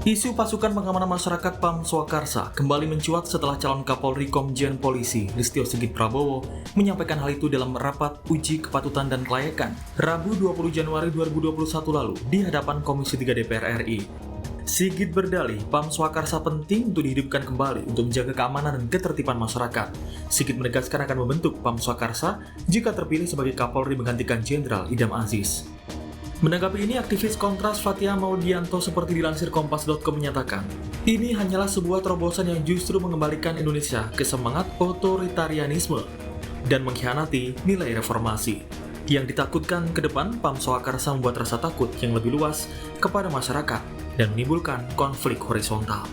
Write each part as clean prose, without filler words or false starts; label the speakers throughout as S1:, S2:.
S1: Isu pasukan pengamanan masyarakat PAM Swakarsa kembali mencuat setelah calon Kapolri Komjen Polisi Listio Sigit Prabowo menyampaikan hal itu dalam rapat uji kepatutan dan kelayakan Rabu 20 Januari 2021 lalu di hadapan Komisi 3 DPR RI. Sigit berdalih PAM Swakarsa penting untuk dihidupkan kembali untuk menjaga keamanan dan ketertiban masyarakat. Sigit menegaskan akan membentuk PAM Swakarsa jika terpilih sebagai Kapolri menggantikan Jenderal Idam Aziz. Menanggapi ini, aktivis Kontras Fathia Maulidianto seperti dilansir Kompas.com menyatakan, ini hanyalah sebuah terobosan yang justru mengembalikan Indonesia ke semangat otoritarianisme dan mengkhianati nilai reformasi. Yang ditakutkan ke depan, PAM Swakarsa membuat rasa takut yang lebih luas kepada masyarakat dan menimbulkan konflik horizontal.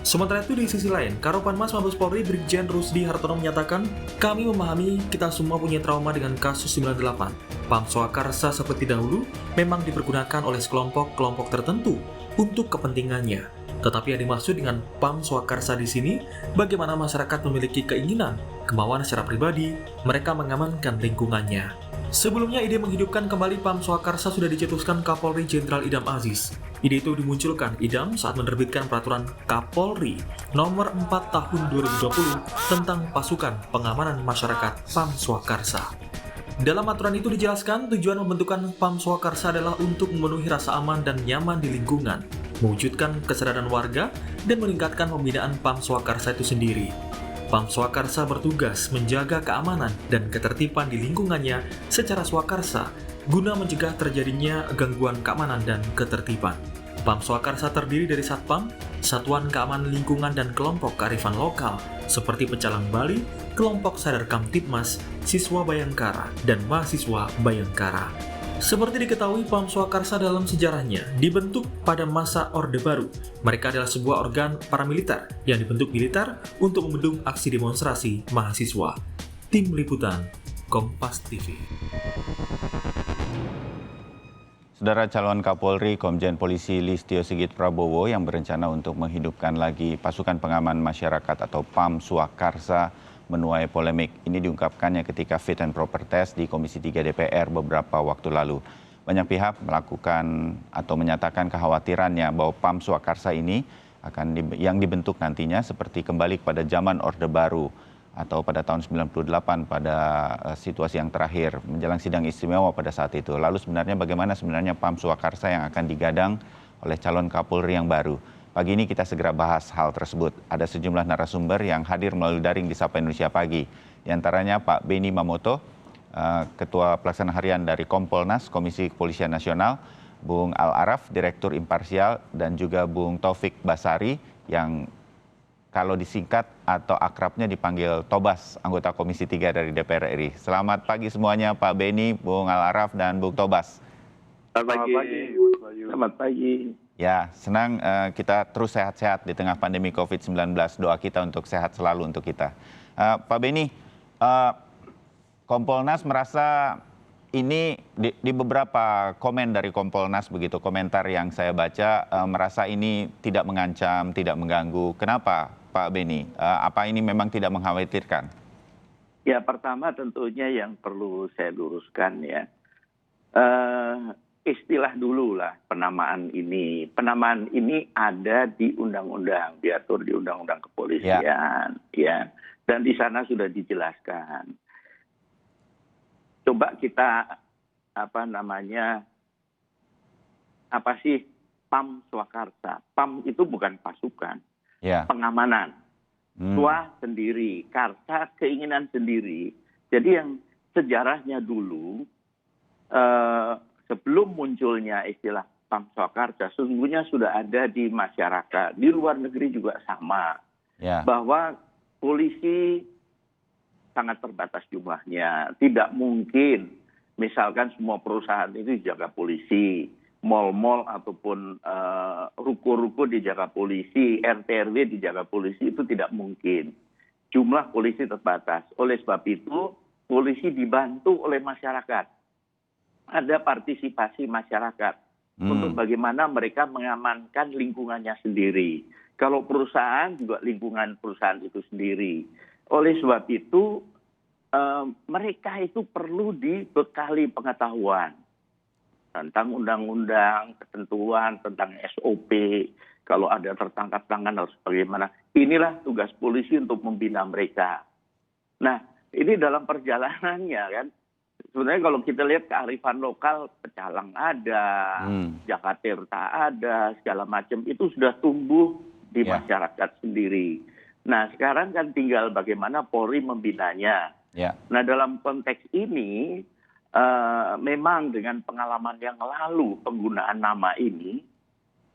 S1: Sementara itu di sisi lain, Karopanmas Mabes Polri Brigjen Rusdi Hartono menyatakan, kami memahami kita semua punya trauma dengan kasus 98. PAM Swakarsa seperti dahulu memang dipergunakan oleh sekelompok-kelompok tertentu untuk kepentingannya. Tetapi yang dimaksud dengan PAM Swakarsa di sini, bagaimana masyarakat memiliki keinginan, kemauan secara pribadi, mereka mengamankan lingkungannya. Sebelumnya ide menghidupkan kembali PAM Swakarsa sudah dicetuskan Kapolri Jenderal Idam Aziz. Ide itu dimunculkan Idam saat menerbitkan peraturan Kapolri nomor 4 tahun 2020 tentang pasukan pengamanan masyarakat PAM Swakarsa. Dalam aturan itu dijelaskan tujuan pembentukan PAM Swakarsa adalah untuk memenuhi rasa aman dan nyaman di lingkungan, mewujudkan kesadaran warga, dan meningkatkan pembinaan PAM Swakarsa itu sendiri. PAM Swakarsa bertugas menjaga keamanan dan ketertiban di lingkungannya secara swakarsa guna mencegah terjadinya gangguan keamanan dan ketertiban. PAM Swakarsa terdiri dari Satpam, Satuan Keamanan Lingkungan dan kelompok kearifan lokal seperti Pecalang Bali, kelompok Sadar Kamtibmas, siswa Bayangkara, dan mahasiswa Bayangkara. Seperti diketahui, PAM Swakarsa dalam sejarahnya dibentuk pada masa Orde Baru. Mereka adalah sebuah organ paramiliter yang dibentuk militer untuk membendung aksi demonstrasi mahasiswa. Tim Liputan, Kompas TV.
S2: Saudara calon Kapolri Komjen Polisi Listio Sigit Prabowo yang berencana untuk menghidupkan lagi pasukan pengaman masyarakat atau PAM Swakarsa menuai polemik. Ini diungkapkannya ketika fit and proper test di Komisi 3 DPR beberapa waktu lalu. Banyak pihak melakukan atau menyatakan kekhawatirannya bahwa PAM Swakarsa ini yang dibentuk nantinya seperti kembali kepada zaman Orde Baru atau pada tahun 98 pada situasi yang terakhir menjelang sidang istimewa pada saat itu. Lalu bagaimana PAM Swakarsa yang akan digadang oleh calon Kapolri yang baru? Pagi ini kita segera bahas hal tersebut. Ada sejumlah narasumber yang hadir melalui daring di Sapa Indonesia Pagi. Di antaranya Pak Beni Mamoto, Ketua Pelaksana Harian dari Kompolnas, Komisi Kepolisian Nasional, Bung Al-Araf, Direktur Imparsial, dan juga Bung Taufik Basari yang kalau disingkat atau akrabnya dipanggil Tobas, anggota Komisi 3 dari DPR RI. Selamat pagi semuanya Pak Beni, Bung Al-Araf, dan Bung Tobas.
S3: Selamat pagi. Selamat pagi.
S2: Ya, senang kita terus sehat-sehat di tengah pandemi COVID-19. Doa kita untuk sehat selalu untuk kita. Pak Beni, Kompolnas merasa ini di beberapa komen dari Kompolnas begitu, komentar yang saya baca merasa ini tidak mengancam, tidak mengganggu. Kenapa Pak Beni? Apa ini memang tidak mengkhawatirkan?
S3: Ya, pertama tentunya yang perlu saya luruskan ya. Istilah dulu lah penamaan ini. Penamaan ini ada di undang-undang, diatur di undang-undang kepolisian, ya. Dan di sana sudah dijelaskan. Coba kita apa sih PAM Swakarsa? PAM itu bukan pasukan, pengamanan. Swa sendiri, karsa keinginan sendiri. Jadi yang sejarahnya dulu. Sebelum munculnya istilah PAM Swakarsa, sesungguhnya sudah ada di masyarakat. Di luar negeri juga sama. Bahwa polisi sangat terbatas jumlahnya. Tidak mungkin, misalkan semua perusahaan itu dijaga polisi. Mal-mal ataupun ruko-ruko dijaga polisi, RT/RW dijaga polisi, itu tidak mungkin. Jumlah polisi terbatas. Oleh sebab itu, polisi dibantu oleh masyarakat. Ada partisipasi masyarakat untuk bagaimana mereka mengamankan lingkungannya sendiri. Kalau perusahaan juga lingkungan perusahaan itu sendiri. Oleh sebab itu mereka itu perlu dibekali pengetahuan. tentang undang-undang, ketentuan tentang SOP, kalau ada tertangkap tangan harus bagaimana. Inilah tugas polisi untuk membina mereka. Nah, ini dalam perjalanannya kan, sebenarnya kalau kita lihat kearifan lokal, pecalang ada, Jakarta ada, segala macam, itu sudah tumbuh di masyarakat sendiri. Nah, sekarang kan tinggal bagaimana Polri membinanya. Nah, dalam konteks ini, memang dengan pengalaman yang lalu penggunaan nama ini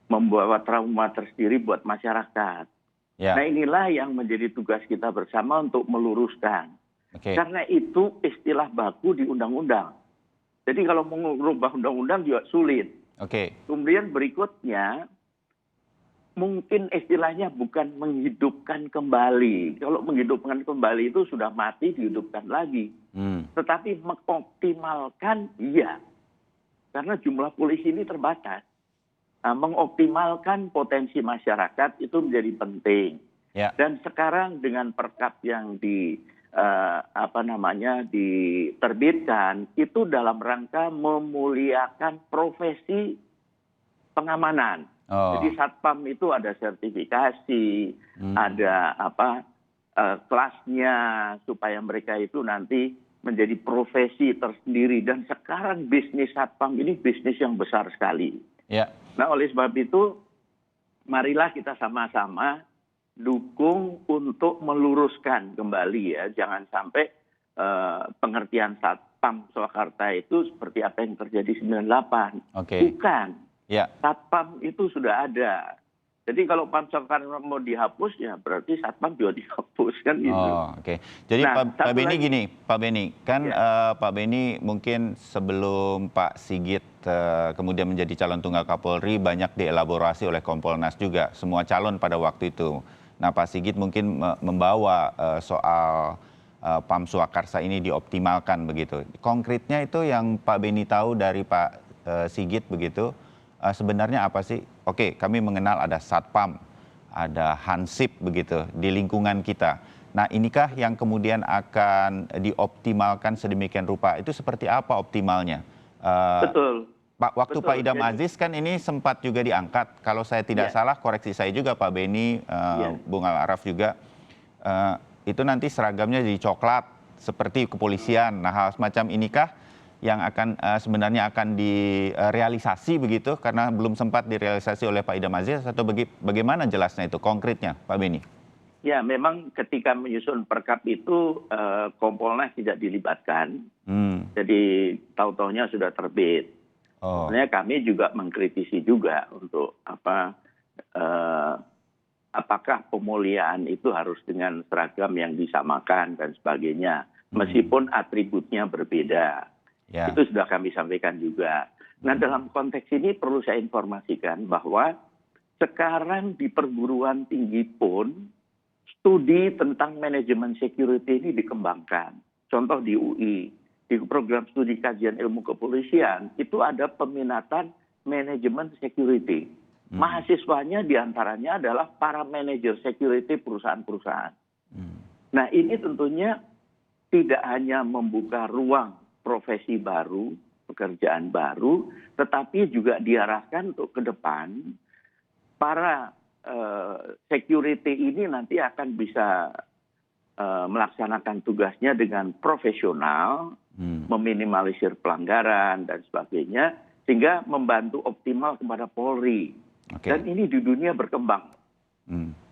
S3: membawa trauma tersendiri buat masyarakat. Nah, inilah yang menjadi tugas kita bersama untuk meluruskan. Karena itu istilah baku di undang-undang. Jadi kalau mengubah undang-undang juga sulit. Kemudian berikutnya, mungkin istilahnya bukan menghidupkan kembali. Kalau menghidupkan kembali itu sudah mati, dihidupkan lagi. Tetapi mengoptimalkan, iya. Karena jumlah polisi ini terbatas. Nah, mengoptimalkan potensi masyarakat itu menjadi penting. Dan sekarang dengan perkap yang diterbitkan, itu dalam rangka memuliakan profesi pengamanan. Jadi satpam itu ada sertifikasi, ada kelasnya supaya mereka itu nanti menjadi profesi tersendiri. Dan sekarang bisnis satpam ini bisnis yang besar sekali. Nah, oleh sebab itu, marilah kita sama-sama dukung untuk meluruskan kembali ya. Jangan sampai pengertian satpam Swakarsa itu seperti apa yang terjadi 98. Bukan. Satpam itu sudah ada. Jadi kalau Pam Swakarsa mau dihapus, ya berarti satpam juga dihapus kan gitu.
S2: Jadi nah, Pak Beni gini, Pak Beni, kan Pak Beni mungkin sebelum Pak Sigit kemudian menjadi calon tunggal Kapolri banyak dielaborasi oleh Kompolnas juga, semua calon pada waktu itu. Nah, Pak Sigit mungkin membawa soal Pam Swakarsa ini dioptimalkan begitu. Konkretnya itu yang Pak Beni tahu dari Pak Sigit begitu. Sebenarnya apa sih? Kami mengenal ada satpam, ada hansip begitu di lingkungan kita. Nah, inikah yang kemudian akan dioptimalkan sedemikian rupa? Itu seperti apa optimalnya?
S3: Betul.
S2: Waktu Pak Idam Aziz kan ini sempat juga diangkat. Kalau saya tidak salah, koreksi saya juga Pak Beni, Bung Al Araf juga. Itu nanti seragamnya jadi coklat seperti kepolisian. Nah, hal semacam inikah yang akan sebenarnya akan direalisasi begitu karena belum sempat direalisasi oleh Pak Idam Aziz, atau bagaimana jelasnya itu konkretnya Pak Beni?
S3: Ya, memang ketika menyusun perkap itu Kompolnas tidak dilibatkan. Jadi tahu-tahunya sudah terbit. Sebenarnya kami juga mengkritisi juga untuk apakah pemuliaan itu harus dengan seragam yang disamakan dan sebagainya, meskipun atributnya berbeda. Itu sudah kami sampaikan juga. Nah, dalam konteks ini perlu saya informasikan bahwa sekarang di perguruan tinggi pun studi tentang manajemen security ini dikembangkan. Contoh di UI, di program studi kajian ilmu kepolisian, itu ada peminatan manajemen security. Mahasiswanya diantaranya adalah para manajer security perusahaan-perusahaan. Nah, ini tentunya tidak hanya membuka ruang profesi baru, pekerjaan baru, tetapi juga diarahkan untuk ke depan para security ini nanti akan bisa melaksanakan tugasnya dengan profesional, meminimalisir pelanggaran dan sebagainya, sehingga membantu optimal kepada Polri. Dan ini di dunia berkembang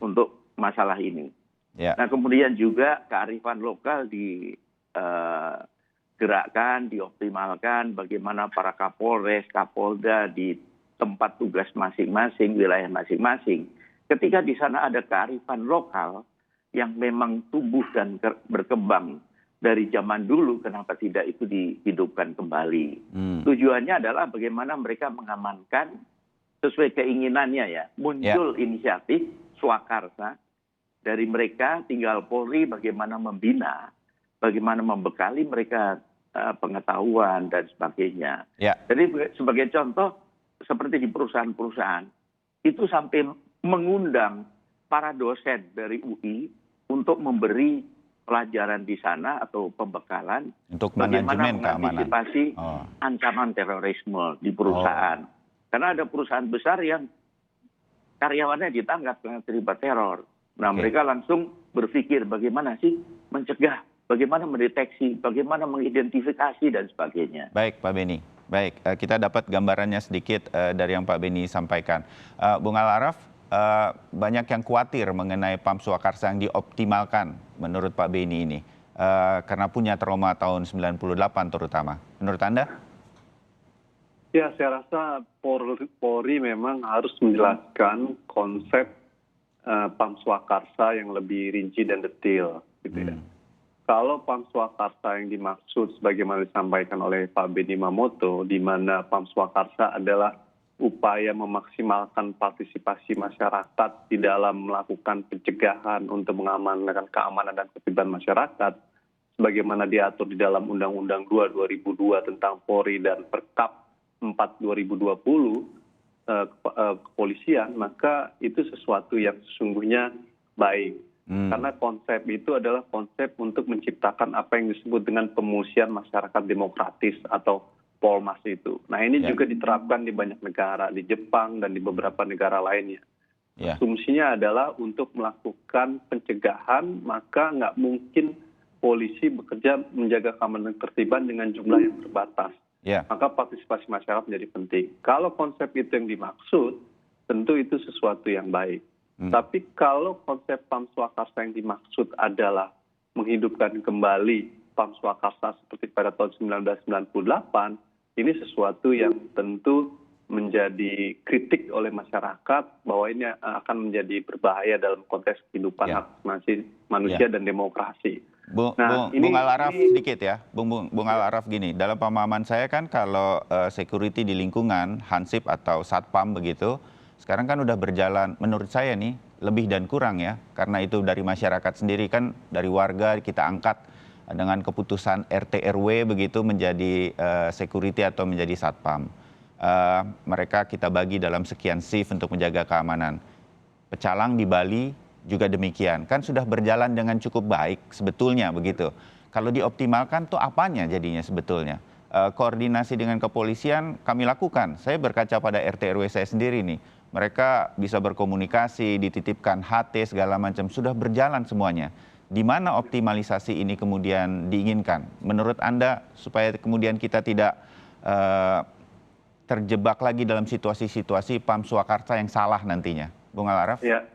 S3: untuk masalah ini. Nah, kemudian juga kearifan lokal digerakkan, dioptimalkan, bagaimana para Kapolres, Kapolda di tempat tugas masing-masing, wilayah masing-masing. Ketika di sana ada kearifan lokal yang memang tumbuh dan berkembang dari zaman dulu, kenapa tidak itu dihidupkan kembali? Tujuannya adalah bagaimana mereka mengamankan sesuai keinginannya ya. Muncul inisiatif Swakarsa, dari mereka tinggal Polri bagaimana membina, bagaimana membekali mereka pengetahuan dan sebagainya. Jadi sebagai contoh, seperti di perusahaan-perusahaan, itu sampai mengundang para dosen dari UI untuk memberi pelajaran di sana atau pembekalan
S2: untuk
S3: bagaimana
S2: manajemen keamanan.
S3: mengantisipasi ancaman terorisme di perusahaan. Karena ada perusahaan besar yang karyawannya ditangkap dengan terlibat teror. Nah, mereka langsung berpikir bagaimana sih mencegah, bagaimana mendeteksi, bagaimana mengidentifikasi dan sebagainya.
S2: Baik, Pak Beni. Baik, kita dapat gambarannya sedikit dari yang Pak Beni sampaikan. Bung Al-Araf, banyak yang khawatir mengenai PAM Swakarsa yang dioptimalkan menurut Pak Beni ini. Karena punya trauma tahun 98 terutama. Menurut Anda?
S4: Ya, saya rasa Polri memang harus menjelaskan konsep PAM Swakarsa yang lebih rinci dan detail, gitu ya. Kalau PAM Swakarsa yang dimaksud sebagaimana disampaikan oleh Pak Beni Mamoto, di mana PAM Swakarsa adalah upaya memaksimalkan partisipasi masyarakat di dalam melakukan pencegahan untuk mengamankan keamanan dan ketertiban masyarakat, sebagaimana diatur di dalam Undang-Undang 2 2002 tentang Polri dan Perkap 4 2020 kepolisian, maka itu sesuatu yang sesungguhnya baik. Karena konsep itu adalah konsep untuk menciptakan apa yang disebut dengan pemusian masyarakat demokratis atau Polmas itu. Nah, ini juga diterapkan di banyak negara, di Jepang dan di beberapa negara lainnya. Asumsinya adalah untuk melakukan pencegahan, maka nggak mungkin polisi bekerja menjaga keamanan dan ketertiban dengan jumlah yang terbatas. Maka partisipasi masyarakat menjadi penting. Kalau konsep itu yang dimaksud, tentu itu sesuatu yang baik. Tapi kalau konsep PAM Swakarsa yang dimaksud adalah menghidupkan kembali PAM Swakarsa seperti pada tahun 1998, ini sesuatu yang tentu menjadi kritik oleh masyarakat bahwa ini akan menjadi berbahaya dalam konteks kehidupan hak asasi manusia dan demokrasi.
S2: Bung Al-Araf sedikit ya, Bung Al-Araf gini, dalam pemahaman saya kan kalau security di lingkungan, Hansip atau Satpam begitu, sekarang kan udah berjalan, menurut saya nih, lebih dan kurang ya, karena itu dari masyarakat sendiri kan, dari warga kita angkat dengan keputusan RT RW begitu menjadi security atau menjadi Satpam. Mereka kita bagi dalam sekian shift untuk menjaga keamanan. Pecalang di Bali juga demikian, kan sudah berjalan dengan cukup baik sebetulnya begitu. Kalau dioptimalkan tuh apanya jadinya sebetulnya? Koordinasi dengan kepolisian kami lakukan. Saya berkaca pada RT RW saya sendiri nih. Mereka bisa berkomunikasi, dititipkan HT segala macam, sudah berjalan semuanya. Di mana optimalisasi ini kemudian diinginkan? Menurut Anda supaya kemudian kita tidak terjebak lagi dalam situasi-situasi PAM Swakarsa yang salah nantinya, Bung Al-Araf? Ya,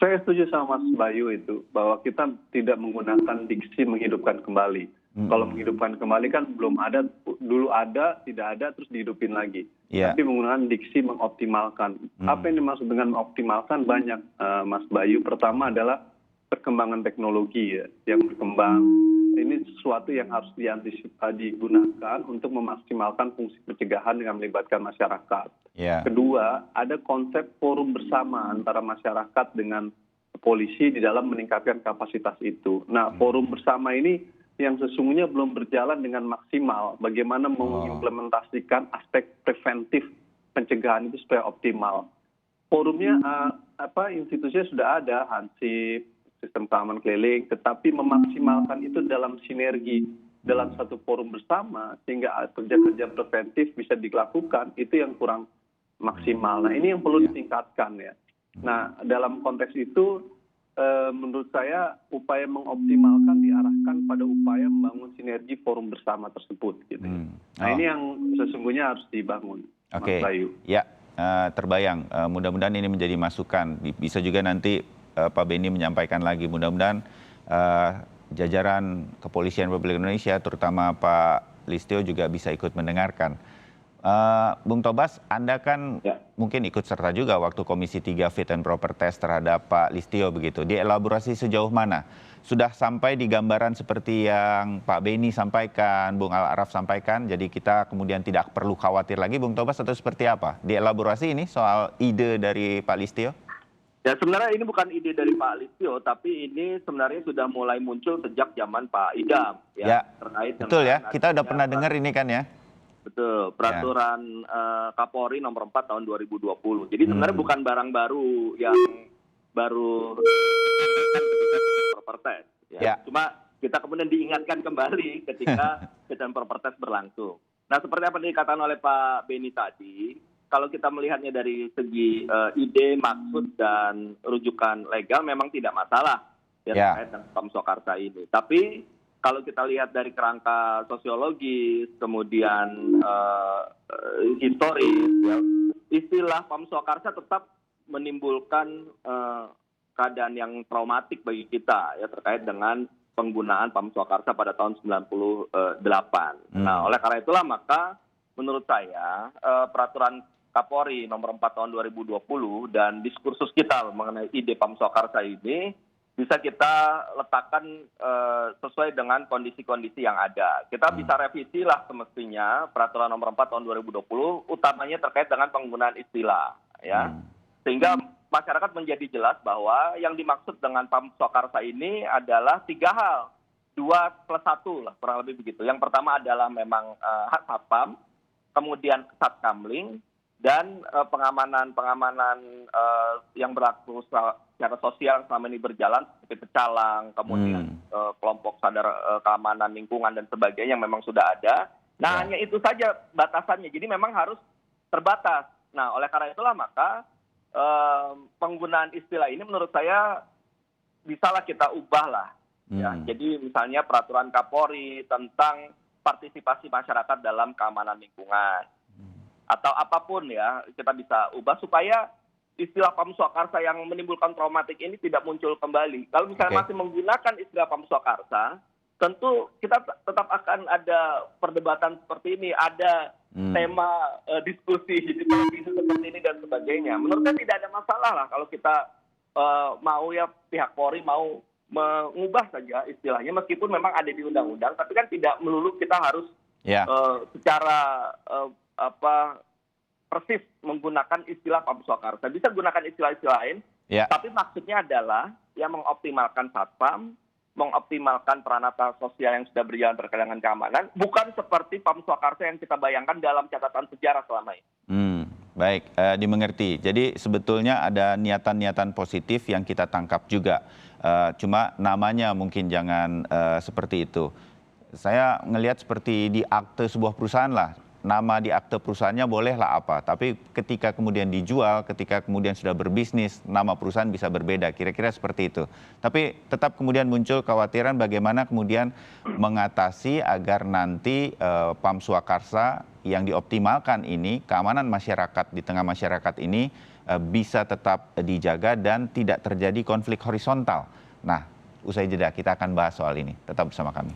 S4: saya setuju sama Mas Bayu itu, bahwa kita tidak menggunakan diksi menghidupkan kembali. Kalau menghidupkan kembali kan belum ada, dulu ada, tidak ada, terus dihidupin lagi. Tapi menggunakan diksi mengoptimalkan. Apa yang dimaksud dengan mengoptimalkan banyak, Mas Bayu. Pertama adalah perkembangan teknologi ya, yang berkembang. Ini sesuatu yang harus digunakan untuk memaksimalkan fungsi pencegahan dengan melibatkan masyarakat. Kedua, ada konsep forum bersama antara masyarakat dengan polisi di dalam meningkatkan kapasitas itu. Nah, forum bersama ini yang sesungguhnya belum berjalan dengan maksimal. Bagaimana mengimplementasikan aspek preventif pencegahan itu supaya optimal. Forumnya, institusinya sudah ada, Hansip, sistem keamanan keliling, tetapi memaksimalkan itu dalam sinergi, dalam satu forum bersama, sehingga kerja-kerja preventif bisa dilakukan, itu yang kurang maksimal. Nah, ini yang perlu ditingkatkan ya. Nah, dalam konteks itu, menurut saya upaya mengoptimalkan diarahkan pada upaya membangun sinergi forum bersama tersebut. Gitu. Nah, ini yang sesungguhnya harus dibangun, Mas Bayu.
S2: Ya, terbayang. Mudah-mudahan ini menjadi masukan. Bisa juga nanti Pak Beni menyampaikan lagi. Mudah-mudahan jajaran Kepolisian Republik Indonesia, terutama Pak Listio juga bisa ikut mendengarkan. Bung Tobas, Anda kan mungkin ikut serta juga waktu Komisi 3 Fit and Proper Test terhadap Pak Listio begitu. Dielaborasi sejauh mana? Sudah sampai di gambaran seperti yang Pak Beni sampaikan, Bung Al-Araf sampaikan, jadi kita kemudian tidak perlu khawatir lagi, Bung Tobas, atau seperti apa? Dielaborasi ini soal ide dari Pak Listio?
S5: Ya, sebenarnya ini bukan ide dari Pak Listio, tapi ini sebenarnya sudah mulai muncul sejak zaman Pak Idam.
S2: Terkait betul ya, kita udah pernah dengar ini kan ya?
S5: Betul, peraturan Kapolri nomor 4 tahun 2020. Jadi sebenarnya bukan barang baru yang baru pertes. Cuma kita kemudian diingatkan kembali ketika fit and proper test berlangsung. Nah, seperti apa yang dikatakan oleh Pak Beni tadi, kalau kita melihatnya dari segi ide, maksud, dan rujukan legal memang tidak masalah terkait dengan PAM Swakarsa ini. Tapi kalau kita lihat dari kerangka sosiologis, kemudian historis, ya, istilah PAM Swakarsa tetap menimbulkan keadaan yang traumatik bagi kita ya terkait dengan penggunaan PAM Swakarsa pada tahun 98. Nah, oleh karena itulah maka menurut saya peraturan Kapolri nomor 4 tahun 2020 dan diskursus kita mengenai ide PAM Swakarsa ini bisa kita letakkan sesuai dengan kondisi-kondisi yang ada. Kita bisa revisi lah semestinya peraturan nomor 4 tahun 2020 utamanya terkait dengan penggunaan istilah ya. Sehingga masyarakat menjadi jelas bahwa yang dimaksud dengan PAM Swakarsa ini adalah 3 hal. 2+1 lah, kurang lebih begitu. Yang pertama adalah memang hak satpam, kemudian satkamling, dan pengamanan yang berlaku secara sosial selama ini berjalan, seperti pecalang, kemudian kelompok sadar keamanan lingkungan dan sebagainya yang memang sudah ada. Nah, hanya itu saja batasannya. Jadi memang harus terbatas. Nah, oleh karena itulah maka penggunaan istilah ini menurut saya bisalah kita ubah lah. Ya, jadi misalnya peraturan Kapolri tentang partisipasi masyarakat dalam keamanan lingkungan atau apapun ya kita bisa ubah supaya istilah PAM Swakarsa yang menimbulkan traumatik ini tidak muncul kembali. Kalau misalnya masih menggunakan istilah PAM Swakarsa, tentu kita tetap akan ada perdebatan seperti ini, ada tema diskusi seperti ini dan sebagainya. Menurut saya tidak ada masalah lah kalau kita mau ya pihak Polri mau mengubah saja istilahnya meskipun memang ada di undang-undang, tapi kan tidak melulu kita harus secara persis menggunakan istilah PAM Swakarsa. Bisa gunakan istilah-istilah lain, tapi maksudnya adalah yang mengoptimalkan satpam, mengoptimalkan peranata sosial yang sudah berjalan terkait dengan keamanan, bukan seperti PAM Swakarsa yang kita bayangkan dalam catatan sejarah selama ini.
S2: Baik, dimengerti. Jadi sebetulnya ada niatan-niatan positif yang kita tangkap juga. Cuma namanya mungkin jangan seperti itu. Saya ngelihat seperti di akte sebuah perusahaan lah. Nama di akte perusahaannya bolehlah apa, tapi ketika kemudian dijual, ketika kemudian sudah berbisnis, nama perusahaan bisa berbeda, kira-kira seperti itu. Tapi tetap kemudian muncul kekhawatiran bagaimana kemudian mengatasi agar nanti PAM Swakarsa yang dioptimalkan ini, keamanan masyarakat di tengah masyarakat ini bisa tetap dijaga dan tidak terjadi konflik horizontal. Nah, usai jeda kita akan bahas soal ini. Tetap bersama kami.